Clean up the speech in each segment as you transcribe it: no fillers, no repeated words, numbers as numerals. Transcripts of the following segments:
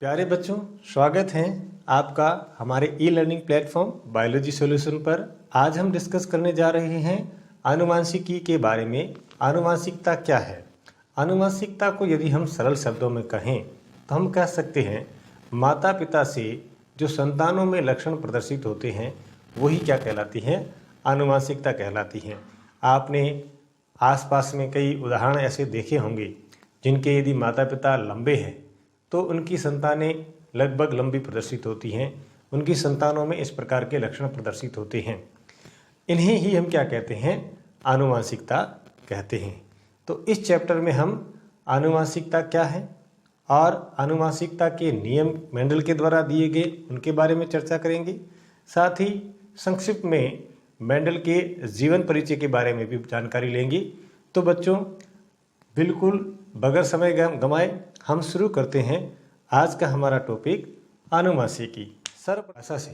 प्यारे बच्चों, स्वागत है आपका हमारे e learning platform biology solution पर। आज हम डिस्कस करने जा रहे हैं आनुवांशिकी के बारे में। आनुवांशिकता क्या है? आनुवांशिकता को यदि हम सरल शब्दों में कहें तो हम कह सकते हैं माता पिता से जो संतानों में लक्षण प्रदर्शित होते हैं वही क्या कहलाती हैं? आनुवांशिकता कहलाती हैं। आपने आसपास में कई उदाहरण ऐसे देखे होंगे जिनके यदि माता पिता लंबे हैं तो उनकी संतानें लगभग लंबी प्रदर्शित होती हैं। उनकी संतानों में इस प्रकार के लक्षण प्रदर्शित होते हैं। इन्हें ही हम क्या कहते हैं? आनुवांशिकता कहते हैं। तो इस चैप्टर में हम आनुवांशिकता क्या है और आनुवांशिकता के नियम मेंडल के द्वारा दिए गए उनके बारे में चर्चा करेंगे। साथ ही संक्षिप्त में मेंडल के जीवन परिचय के बारे में भी जानकारी लेंगे। तो बच्चों, बिल्कुल बगैर समय गंवाए हम शुरू करते हैं आज का हमारा टॉपिक आनुवांशिकी। परिभाषा से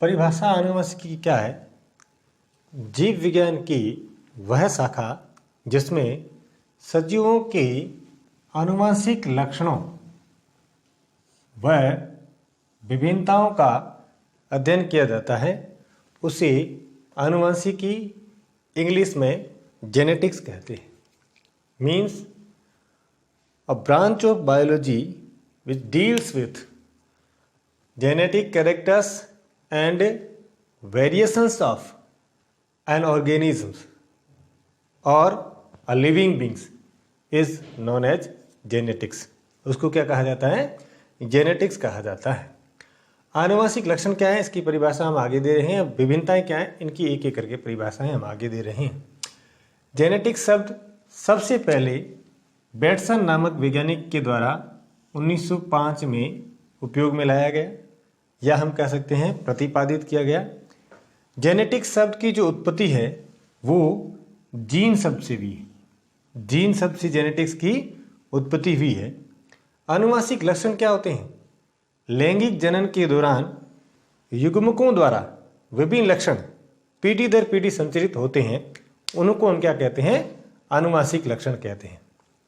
परिभाषा आनुवांशिकी की क्या है? जीव विज्ञान की वह शाखा जिसमें सजीवों के आनुवांशिक लक्षणों व विभिन्नताओं का अध्ययन किया जाता है, उसे आनुवांशिकी इंग्लिश में जेनेटिक्स कहते हैं। Means a branch of biology which deals with genetic characters and variations of an organism or a living beings is known as genetics। उसको क्या कहा जाता है? जेनेटिक्स कहा जाता है। आनुवांशिक लक्षण क्या है, इसकी परिभाषा हम आगे दे रहे हैं। विभिन्नताएं क्या है, इनकी एक एक करके परिभाषाएं हम आगे दे रहे हैं। जेनेटिक्स शब्द सबसे पहले बेटसन नामक वैज्ञानिक के द्वारा 1905 में उपयोग में लाया गया, या हम कह सकते हैं प्रतिपादित किया गया। जेनेटिक्स शब्द की जो उत्पत्ति है वो जीन शब्द से भी है। जीन शब्द से जेनेटिक्स की उत्पत्ति हुई है। आनुवांशिक लक्षण क्या होते हैं? लैंगिक जनन के दौरान युग्मकों द्वारा विभिन्न लक्षण पीढ़ी दर पीढ़ी संचरित होते हैं, उनको हम क्या कहते हैं? आनुवांशिक लक्षण कहते हैं।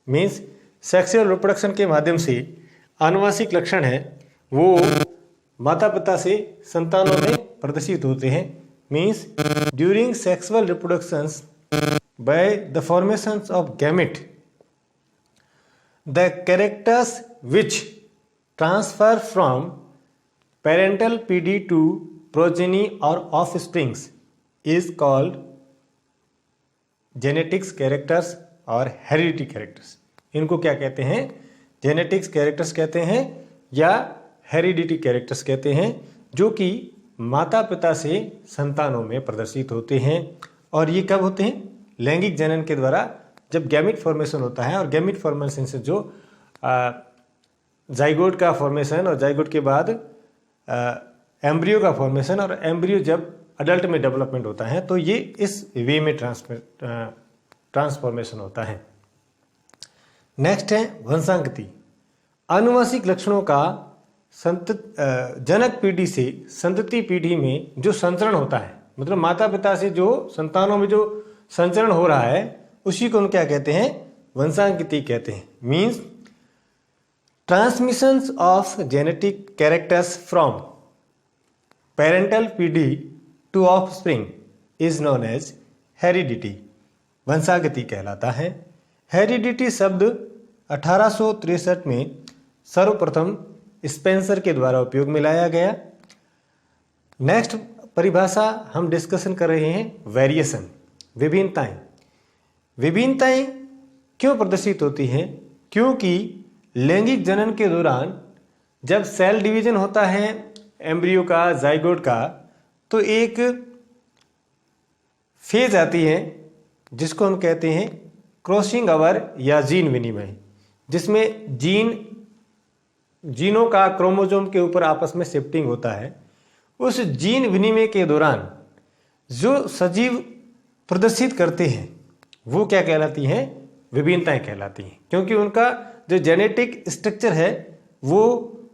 मीन्स सेक्सुअल रिप्रोडक्शन के माध्यम से आनुवांशिक लक्षण है वो माता पिता से संतानों में प्रदर्शित होते हैं। Means during sexual reproductions by the formations of gamete the characters which transfer from parental पीढ़ी टू प्रोजेनी और offsprings is called genetics characters और हेरिडिटी कैरेक्टर्स। इनको क्या कहते हैं? जेनेटिक्स कैरेक्टर्स कहते हैं या हेरिडिटी कैरेक्टर्स कहते हैं, जो कि माता पिता से संतानों में प्रदर्शित होते हैं। और ये कब होते हैं? लैंगिक जनन के द्वारा, जब गैमिट फॉर्मेशन होता है। और गैमिट फॉर्मेशन से जो जाइगोट का फॉर्मेशन और जाइगोट के बाद एम्ब्रियो का फॉर्मेशन और एम्ब्रियो जब अडल्ट में डेवलपमेंट होता है तो ये इस वे में ट्रांसफॉर्मेशन होता है। नेक्स्ट है वंशांगति। आनुवांशिक लक्षणों का जनक पीढ़ी से संतति पीढ़ी में जो संचरण होता है, मतलब माता पिता से जो संतानों में जो संचरण हो रहा है, उसी को हम क्या कहते हैं? वंशांगति कहते हैं। Means transmissions of genetic characters from parental पीढ़ी to offspring is known as heredity. वंशागति कहलाता है। हेरिडिटी शब्द 1863 में सर्वप्रथम स्पेंसर के द्वारा उपयोग में लाया गया। नेक्स्ट परिभाषा हम डिस्कशन कर रहे हैं वेरिएशन, विभिन्नताएं। विभिन्नताएं क्यों प्रदर्शित होती हैं? क्योंकि लैंगिक जनन के दौरान जब सेल डिवीजन होता है एम्ब्रियो का, जाइगोट का, तो एक फेज आती है जिसको हम कहते हैं क्रॉसिंग ओवर या जीन विनिमय, जिसमें जीनों का क्रोमोसोम के ऊपर आपस में शिफ्टिंग होता है। उस जीन विनिमय के दौरान जो सजीव प्रदर्शित करते हैं वो क्या कहलाती हैं? विभिन्नताएं कहलाती हैं। क्योंकि उनका जो जेनेटिक स्ट्रक्चर है वो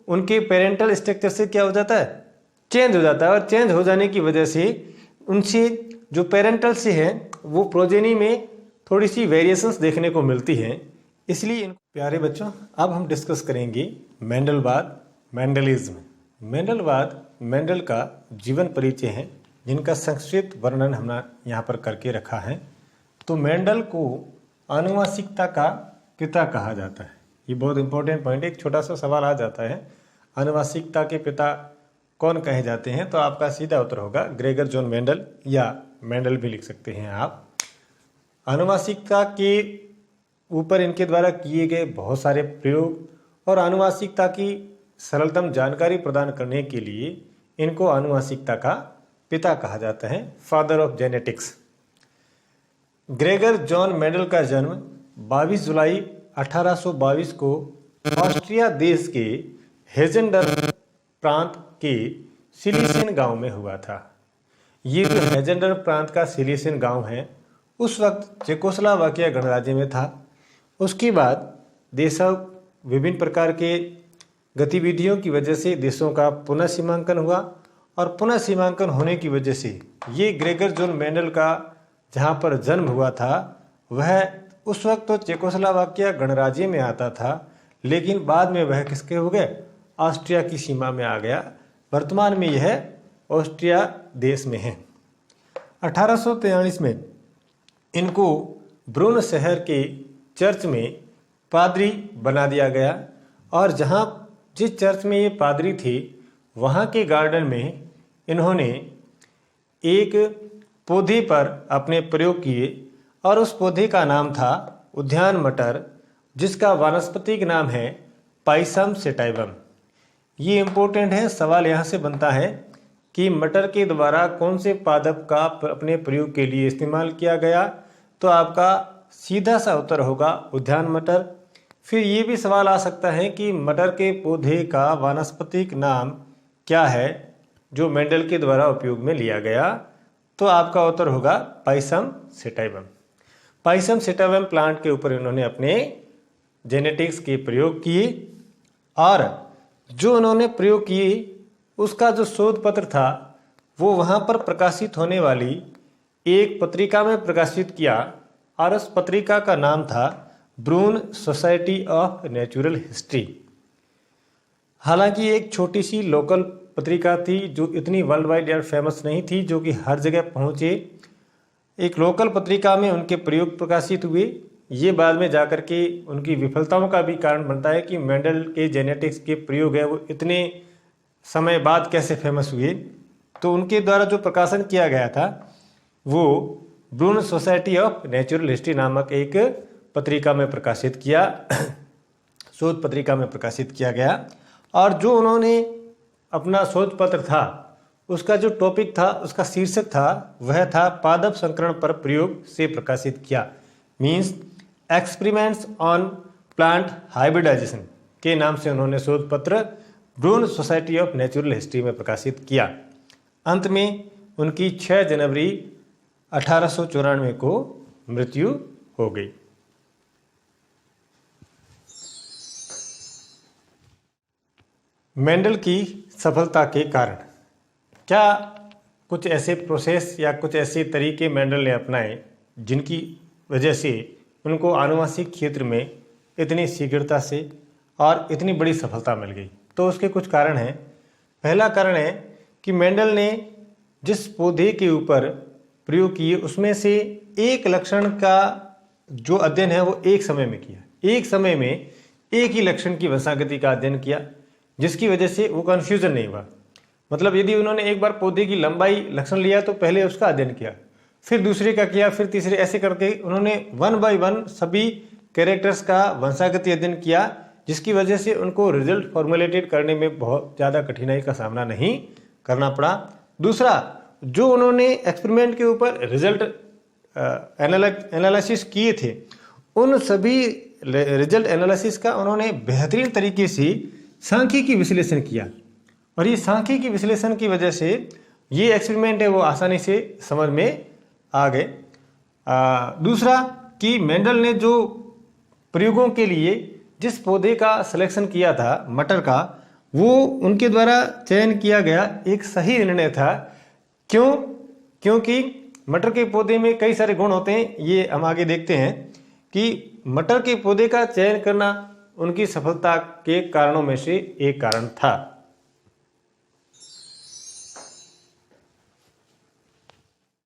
उनके पेरेंटल स्ट्रक्चर से क्या हो जाता है? चेंज हो जाता है। और चेंज हो जाने की वजह से उनसे जो पेरेंटल से है वो प्रोजेनी में थोड़ी सी वेरिएशंस देखने को मिलती हैं। इसलिए प्यारे बच्चों, अब हम डिस्कस करेंगे मेंडलवाद, मेंडलिज्म। मेंडलवाद मेंडल का जीवन परिचय है, जिनका संक्षिप्त वर्णन हमने यहाँ पर करके रखा है। तो मेंडल को आनुवंशिकता का पिता कहा जाता है। ये बहुत इंपॉर्टेंट पॉइंट है। एक छोटा सा सवाल आ जाता है, आनुवंशिकता के पिता कौन कहे जाते हैं? तो आपका सीधा उत्तर होगा ग्रेगर जॉन मेंडल, या मेंडल भी लिख सकते हैं आप। आनुवंशिकता के ऊपर इनके द्वारा किए गए बहुत सारे प्रयोग और आनुवंशिकता की सरलतम जानकारी प्रदान करने के लिए इनको आनुवंशिकता का पिता कहा जाता है, father of genetics. Gregor John Mendel का जन्म 22 जुलाई 1822 को ऑस्ट्रिया देश के हेजेंडर प्रांत के सिलिसियन गांव में हुआ था। ये जो हेजेंडर प्रांत का सिलिसियन गांव है, उस वक्त चेकोस्लोवाकिया गणराज्य में था। उसके बाद देशों विभिन्न प्रकार के गतिविधियों की वजह से देशों का पुनः सीमांकन हुआ, और पुनः सीमांकन होने की वजह से ये ग्रेगर जॉन मेंडल का जहाँ पर जन्म हुआ था, वह उस वक्त तो चेकोस्लोवाकिया गणराज्य में आता था, लेकिन बाद में वह किसके हो गए? ऑस्ट्रिया की सीमा में आ गया। वर्तमान में यह ऑस्ट्रिया देश में है। 1843 में इनको ब्रून शहर के चर्च में पादरी बना दिया गया, और जिस चर्च में ये पादरी थे, वहाँ के गार्डन में इन्होंने एक पौधे पर अपने प्रयोग किए, और उस पौधे का नाम था उद्यान मटर, जिसका वानस्पतिक नाम है पाइसम सेटाइवम। ये इम्पोर्टेंट है। सवाल यहाँ से बनता है कि मटर के द्वारा कौन से पादप का अपने प्रयोग के लिए इस्तेमाल किया गया? तो आपका सीधा सा उत्तर होगा उद्यान मटर। फिर ये भी सवाल आ सकता है कि मटर के पौधे का वानस्पतिक नाम क्या है जो मेंडल के द्वारा उपयोग में लिया गया? तो आपका उत्तर होगा Pisum sativum. Pisum sativum plant के ऊपर इन्होंने अपने जेनेटिक्स के प्रयोग किए, और जो उन्होंने प्रयोग किए उसका जो शोध पत्र था वो वहाँ पर प्रकाशित होने वाली एक पत्रिका में प्रकाशित किया, और उस पत्रिका का नाम था ब्रून सोसाइटी ऑफ नेचुरल हिस्ट्री। हालांकि एक छोटी सी लोकल पत्रिका थी जो इतनी वर्ल्ड वाइड या फेमस नहीं थी, जो कि हर जगह पहुँचे। एक लोकल पत्रिका में उनके प्रयोग प्रकाशित हुए। ये बाद में जाकर के उनकी विफलताओं का भी कारण बनता है कि मेंडल के जेनेटिक्स के प्रयोग है वो इतने समय बाद कैसे फेमस हुए। तो उनके द्वारा जो प्रकाशन किया गया था वो ब्रून सोसाइटी ऑफ नेचुरल हिस्ट्री नामक एक पत्रिका में प्रकाशित किया, शोध पत्रिका में प्रकाशित किया गया। और जो उन्होंने अपना शोध पत्र था, उसका जो टॉपिक था, उसका शीर्षक था, वह था पादप संकरण पर प्रयोग से प्रकाशित किया, means experiments on plant hybridisation के नाम से उन्होंने शोध पत्र Brunn Society of Natural History में प्रकाशित किया। अंत में उनकी 6 जनवरी 1894 को मृत्यु हो गई। मेंडल की सफलता के कारण क्या कुछ ऐसे प्रोसेस या कुछ ऐसे तरीके मेंडल ने अपनाए जिनकी वजह से उनको आनुवंशिक क्षेत्र में इतनी शीघ्रता से और इतनी बड़ी सफलता मिल गई? तो उसके कुछ कारण हैं। पहला कारण है कि मेंडल ने जिस पौधे के ऊपर प्रयोग किए उसमें से एक लक्षण का जो अध्ययन है वो एक समय में किया। एक समय में एक ही लक्षण की वंशागति का अध्ययन किया, जिसकी वजह से वो कन्फ्यूजन नहीं हुआ। मतलब यदि उन्होंने एक बार पौधे की लंबाई लक्षण लिया तो पहले उसका अध्ययन किया, फिर दूसरे का किया, फिर तीसरे, ऐसे करके उन्होंने 1 बाय 1 सभी कैरेक्टर्स का वंशागति अध्ययन किया, जिसकी वजह से उनको रिजल्ट फॉर्मुलेटेड करने में बहुत ज़्यादा कठिनाई का सामना नहीं करना पड़ा। दूसरा, जो उन्होंने एक्सपेरिमेंट के ऊपर रिजल्ट एनालिसिस किए थे, उन सभी रिजल्ट एनालिसिस का उन्होंने बेहतरीन तरीके से सांख्यिकी विश्लेषण किया, और ये सांख्यिकी विश्लेषण की वजह से ये एक्सपेरिमेंट है वो आसानी से समझ में आ गए। दूसरा कि मेंडल ने जो प्रयोगों के लिए जिस पौधे का सिलेक्शन किया था, मटर का, वो उनके द्वारा चयन किया गया एक सही निर्णय था। क्यों? क्योंकि मटर के पौधे में कई सारे गुण होते हैं, ये हम आगे देखते हैं कि मटर के पौधे का चयन करना उनकी सफलता के कारणों में से एक कारण था।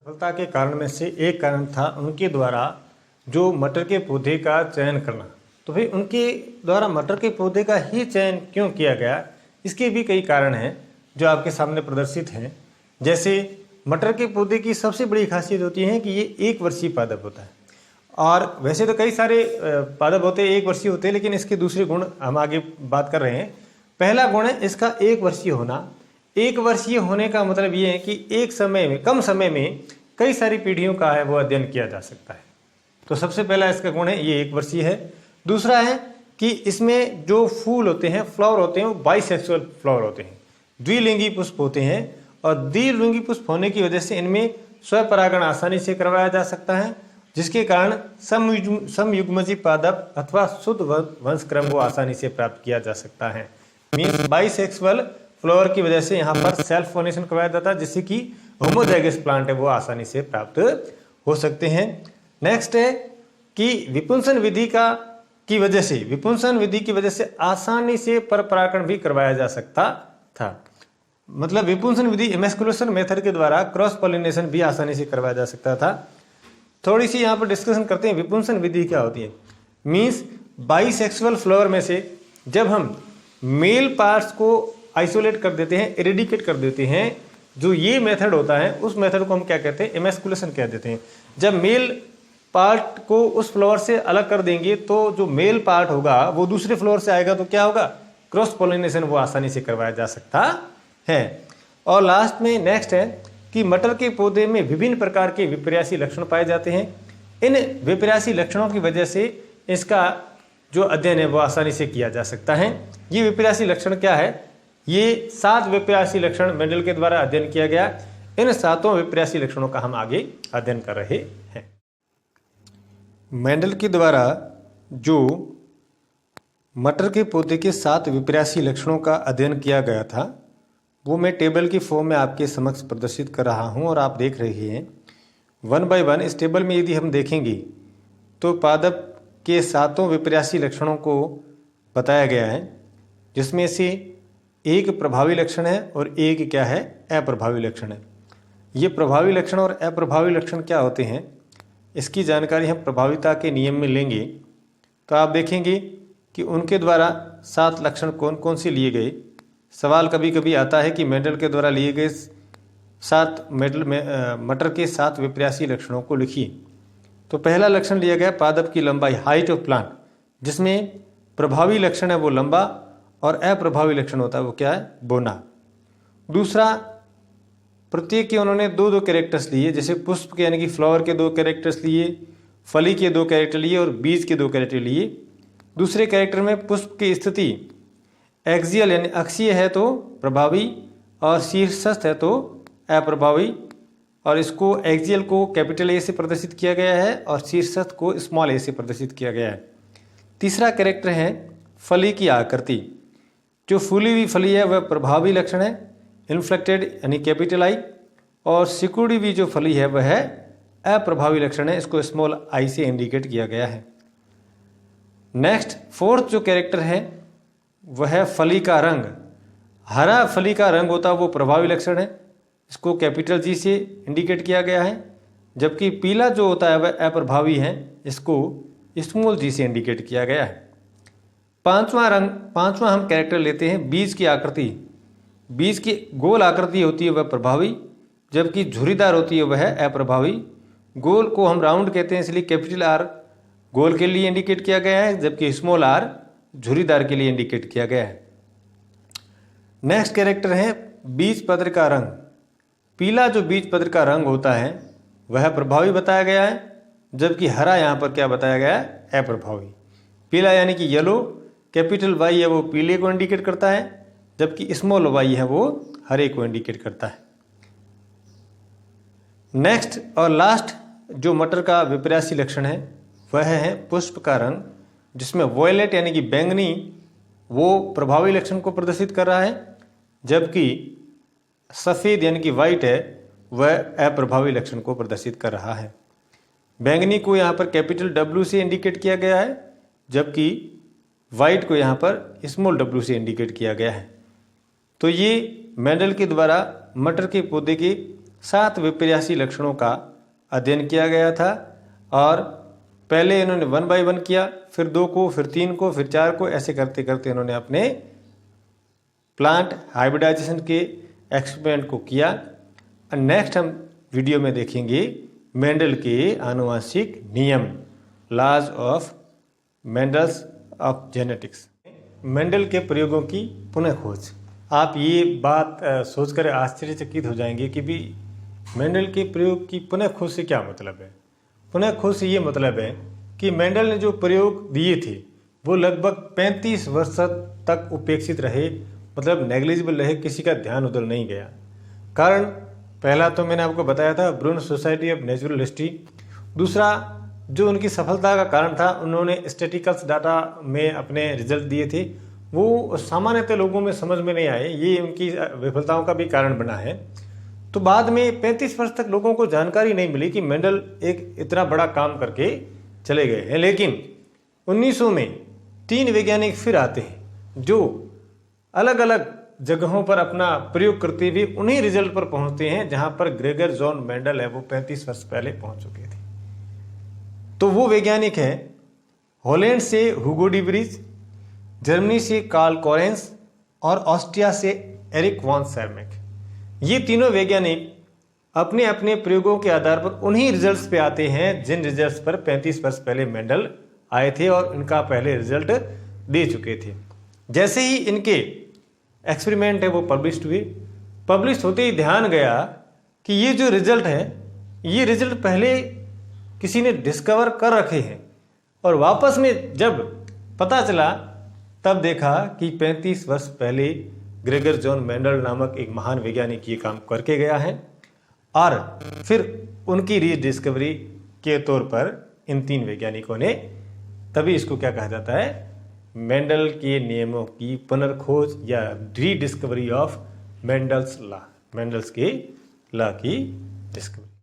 सफलता के कारण में से एक कारण था उनके द्वारा जो मटर के पौधे का चयन करना। तो भाई उनके द्वारा मटर के पौधे का ही चयन क्यों किया गया, इसके भी कई कारण हैं जो आपके सामने प्रदर्शित हैं। जैसे मटर के पौधे की सबसे बड़ी खासियत होती है कि ये एक वर्षीय पादप होता है, और वैसे तो कई सारे पादप होते हैं एक वर्षीय होते हैं, लेकिन इसके दूसरे गुण हम आगे बात कर रहे हैं। पहला गुण है इसका एक वर्षीय होना। एक वर्षीय होने का मतलब ये है कि एक समय में, कम समय में कई सारी पीढ़ियों का है वो अध्ययन किया जा सकता है। तो सबसे पहला इसका गुण है ये एक वर्षीय है। दूसरा है कि इसमें जो फूल होते हैं, फ्लावर होते हैं, वो बाइसेक्सुअल फ्लावर होते हैं, द्विलिंगी पुष्प होते हैं, और द्विलिंगी पुष्प होने की वजह से इनमें स्वपरागण आसानी से करवाया जा सकता है, जिसके कारण समयुग्मजी पादप अथवा शुद्ध वंशक्रम को आसानी से प्राप्त किया जा सकता है। मीन्स बाइसेक्सुअल फ्लावर की वजह से यहाँ पर सेल्फ पोलिनेशन करवाया जाता है, जिससे कि होमोजाइगस प्लांट है वो आसानी से प्राप्त हो सकते हैं। नेक्स्ट है कि विपुंसन विधि की वजह से आसानी से परपरागण भी करवाया जा सकता था। मतलब विपुंसन विधि इमैस्कुलेशन मेथड के द्वारा क्रॉस पॉलिनेशन भी आसानी से करवाया जा सकता था। थोड़ी सी यहाँ पर डिस्कशन करते हैं विपुंसन विधि क्या होती है। मीन्स बाइसेक्सुअल फ्लावर में से जब हम मेल पार्ट्स को आइसोलेट कर देते हैं, इरेडिकेट कर देते हैं, जो ये मेथड होता है उस मेथड को हम क्या कहते हैं, इमैस्कुलेशन कह देते हैं। जब मेल पार्ट को उस फ्लावर से अलग कर देंगे तो जो मेल पार्ट होगा वो दूसरे फ्लावर से आएगा, तो क्या होगा, क्रॉस पॉलिनेशन वो आसानी से करवाया जा सकता है। और लास्ट में नेक्स्ट है कि मटर के पौधे में विभिन्न प्रकार के विपर्यासी लक्षण पाए जाते हैं। इन विपर्यासी लक्षणों की वजह से इसका जो अध्ययन है वो आसानी से किया जा सकता है। ये विपर्यासी लक्षण क्या है, ये 7 विपर्यासी लक्षण मेंडल के द्वारा अध्ययन किया गया। इन 7 विपर्यासी लक्षणों का हम आगे अध्ययन कर रहे हैं। मेंडल के द्वारा जो मटर के पौधे के 7 विपर्यासी लक्षणों का अध्ययन किया गया था वो मैं टेबल की फॉर्म में आपके समक्ष प्रदर्शित कर रहा हूं, और आप देख रहे हैं 1 बाय 1 इस टेबल में यदि हम देखेंगे तो पादप के 7 विपर्यासी लक्षणों को बताया गया है, जिसमें से एक प्रभावी लक्षण है और एक क्या है, अप्रभावी लक्षण है। ये प्रभावी लक्षण और अप्रभावी लक्षण क्या होते हैं, इसकी जानकारी हम प्रभाविता के नियम में लेंगे तो आप देखेंगे कि उनके द्वारा 7 लक्षण कौन कौन से लिए गए। सवाल कभी कभी आता है कि मेंडल के द्वारा लिए गए 7 मटर के 7 विपर्यासी लक्षणों को लिखिए। तो पहला लक्षण लिया गया पादप की लंबाई, हाइट ऑफ प्लांट, जिसमें प्रभावी लक्षण है वो लंबा और अप्रभावी लक्षण होता है वो क्या है, बोना। दूसरा, प्रत्येक के उन्होंने 2-2 कैरेक्टर्स लिए, जैसे पुष्प के यानी कि फ्लावर के 2 कैरेक्टर्स लिए, फली के 2 कैरेक्टर लिए और बीज के 2 कैरेक्टर लिए। दूसरे कैरेक्टर में पुष्प की स्थिति एक्सियल यानी अक्षीय है तो प्रभावी और शीर्षस्थ है तो अप्रभावी, और इसको एक्सियल को कैपिटल ए से प्रदर्शित किया गया है और शीर्षस्थ को स्मॉल ए से प्रदर्शित किया गया है। तीसरा कैरेक्टर है फली की आकृति, जो फूली हुई फली है वह प्रभावी लक्षण है, इन्फ्लेक्टेड यानी कैपिटल आई, और सिकुड़ी हुई जो फली है वह है अप्रभावी लक्षण है, इसको स्मॉल आई से इंडिकेट किया गया है। नेक्स्ट, फोर्थ जो कैरेक्टर है वह है फली का रंग। हरा फली का रंग होता है वो प्रभावी लक्षण है, इसको कैपिटल जी से इंडिकेट किया गया है, जबकि पीला जो होता है वह अप्रभावी है, इसको स्मॉल जी से इंडिकेट किया गया है। पांचवा हम कैरेक्टर लेते हैं बीज की आकृति। बीज की गोल आकृति होती है वह प्रभावी, जबकि झुर्रीदार होती है वह अप्रभावी। गोल को हम राउंड कहते हैं, इसलिए कैपिटल आर गोल के लिए इंडिकेट किया गया है, जबकि स्मॉल आर झुर्रीदार के लिए इंडिकेट किया गया है। नेक्स्ट कैरेक्टर है बीज पत्र का रंग। पीला जो बीज पत्र का रंग होता है वह प्रभावी बताया गया है, जबकि हरा यहाँ पर क्या बताया गया है, अप्रभावी। पीला यानी कि येलो, कैपिटल वाई है वो पीले को इंडिकेट करता है, जबकि स्मॉल वाई है वो हरे को इंडिकेट करता है। नेक्स्ट और लास्ट जो मटर का विपर्यासी लक्षण है वह है पुष्प का रंग, जिसमें वॉयलेट यानी कि बैंगनी वो प्रभावी लक्षण को प्रदर्शित कर रहा है, जबकि सफ़ेद यानी कि वाइट है वह अप्रभावी लक्षण को प्रदर्शित कर रहा है। बैंगनी को यहाँ पर कैपिटल W से इंडिकेट किया गया है, जबकि वाइट को यहाँ पर स्मॉल w से इंडिकेट किया गया है। तो ये मेंडल के द्वारा मटर के पौधे के 7 विपर्यासी लक्षणों का अध्ययन किया गया था और पहले इन्होंने 1 बाय 1 किया, फिर 2 को, फिर 3 को, फिर 4 को, ऐसे करते करते इन्होंने अपने प्लांट हाइब्रिडाइजेशन के एक्सपेरिमेंट को किया। और नेक्स्ट हम वीडियो में देखेंगे मेंडल के आनुवंशिक नियम, laws of Mendel's of genetics. Mendel के प्रयोगों की पुनः खोज। आप ये बात सोचकर आश्चर्यचकित हो जाएंगे कि भी मेंडल के प्रयोग की पुनः खोज से क्या मतलब है। पुनः खोज से ये मतलब है कि मेंडल ने जो प्रयोग दिए थे वो लगभग 35 वर्ष तक उपेक्षित रहे, मतलब नेग्लिजिबल रहे, किसी का ध्यान उधर नहीं गया। कारण पहला तो मैंने आपको बताया था, ब्रुन सोसाइटी ऑफ नेचुरल हिस्ट्री। दूसरा जो उनकी सफलता का कारण था, उन्होंने स्टैटिस्टिकल डाटा में अपने रिजल्ट दिए थे, वो सामान्यतः लोगों में समझ में नहीं आए, ये उनकी विफलताओं का भी कारण बना है। तो बाद में 35 वर्ष तक लोगों को जानकारी नहीं मिली कि मेंडल एक इतना बड़ा काम करके चले गए हैं। लेकिन 1900 में 3 वैज्ञानिक फिर आते हैं जो अलग अलग जगहों पर अपना प्रयोग करते हुए उन्हीं रिजल्ट पर पहुंचते हैं जहां पर ग्रेगर जॉन मेंडल है वो 35 वर्ष पहले पहुंच चुके थे। तो वो वैज्ञानिक हैं हॉलैंड से हुगो डी व्रीज, जर्मनी से कार्ल कोरेंस और ऑस्ट्रिया से एरिक वॉन शर्मेक। ये तीनों वैज्ञानिक अपने अपने प्रयोगों के आधार पर उन्हीं रिजल्ट्स पे आते हैं जिन रिजल्ट्स पर 35 वर्ष पहले मेंडल आए थे और इनका पहले रिजल्ट दे चुके थे। जैसे ही इनके एक्सपेरिमेंट है वो पब्लिश हुए, पब्लिश होते ही ध्यान गया कि ये जो रिजल्ट है ये रिजल्ट पहले किसी ने डिस्कवर कर रखे हैं, और वापस में जब पता चला तब देखा कि 35 वर्ष पहले ग्रेगर जॉन मेंडल नामक एक महान वैज्ञानिक ये काम करके गया है, और फिर उनकी रीडिस्कवरी के तौर पर इन 3 वैज्ञानिकों ने, तभी इसको क्या कहा जाता है, मेंडल के नियमों की पुनर्खोज या rediscovery of Mendel's law, Mendel's के लॉ की डिस्कवरी।